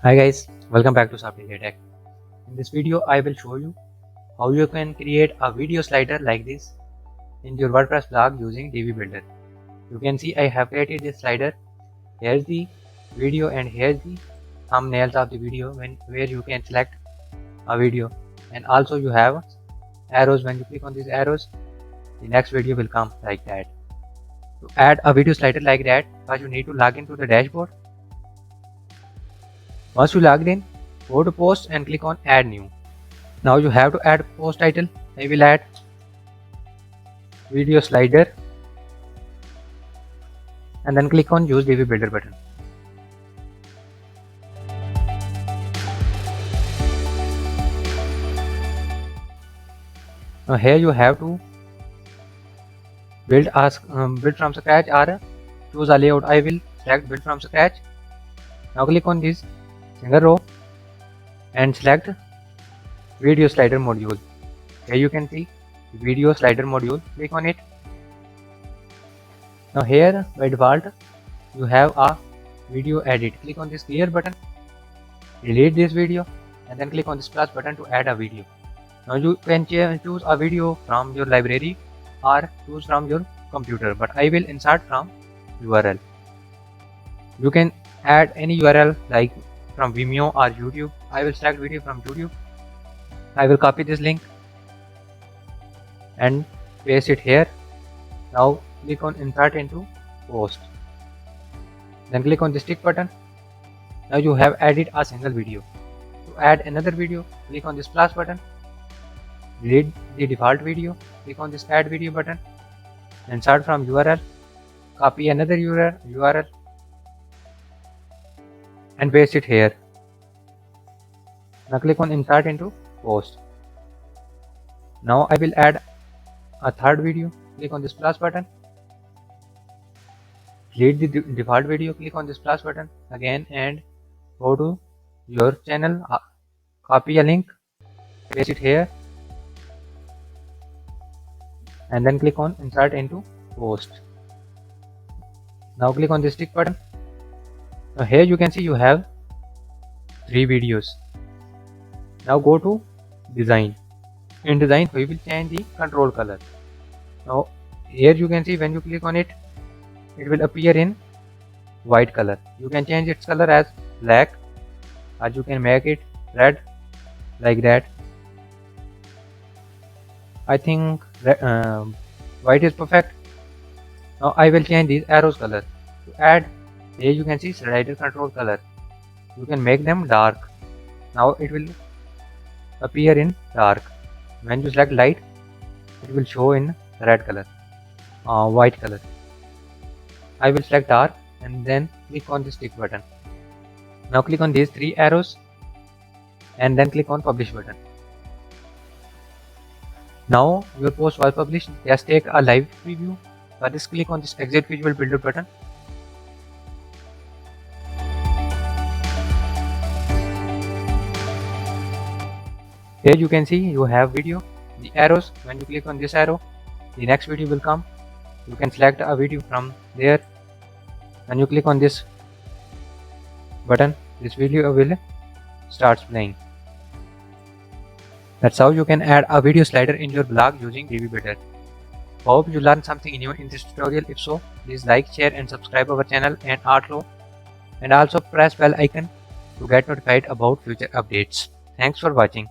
Hi guys, welcome back to Software Tech. In this video, I will show you how you can create a video slider like this in your WordPress blog using Divi Builder. You can see I have created this slider. Here's the video and here's the thumbnails of the video where you can select a video, and also you have arrows. When you click on these arrows, the next video will come like that. To add a video slider like that, first you need to log into the dashboard. Once you logged in, go to post and click on add new. Now you have to add post title. I will add video slider and then click on use Divi Builder button. Now here you have to build from scratch or choose a layout. I will select build from scratch. Now click on this single row and select video slider module. Here you can see video slider module. Click on it. Now here by default you have a video edit. Click on this clear button, delete this video, and then click on this plus button to add a video. Now you can choose a video from your library or choose from your computer, but I will insert from URL. You can add any URL like from Vimeo or YouTube. I will select video from YouTube. I will copy this link and paste it here. Now click on insert into post. Then click on the stick button. Now you have added a single video. To add another video, click on this plus button. Delete the default video. Click on this add video button. Insert from URL. Copy another URL and paste it here. Now click on insert into post. Now I will add a third video. Click on this plus button. Delete the default video. Click on this plus button again and go to your channel. Copy a link, paste it here, and then click on insert into post. Now click on the stick button. Now here you can see you have 3 videos. Now go to design. In design we will change the control color. Now here you can see when you click on it, it will appear in white color. You can change its color as black, or you can make it red like that. I think white is perfect. Now I will change these arrows color. To add, here you can see slider control color. You can make them dark. Now it will appear in dark. When you select light, it will show in red color, white color. I will select dark and then click on the stick button. Now click on these 3 arrows and then click on publish button. Now your post was published. Just take a live preview. For this, click on this exit visual builder button. Here you can see you have video, the arrows. When you click on this arrow, the next video will come. You can select a video from there. When you click on this button, this video will start playing. That's how you can add a video slider in your blog using Divi Builder. Hope you learned something new in this tutorial. If so, please like, share and subscribe our channel and also press bell icon to get notified about future updates. Thanks for watching.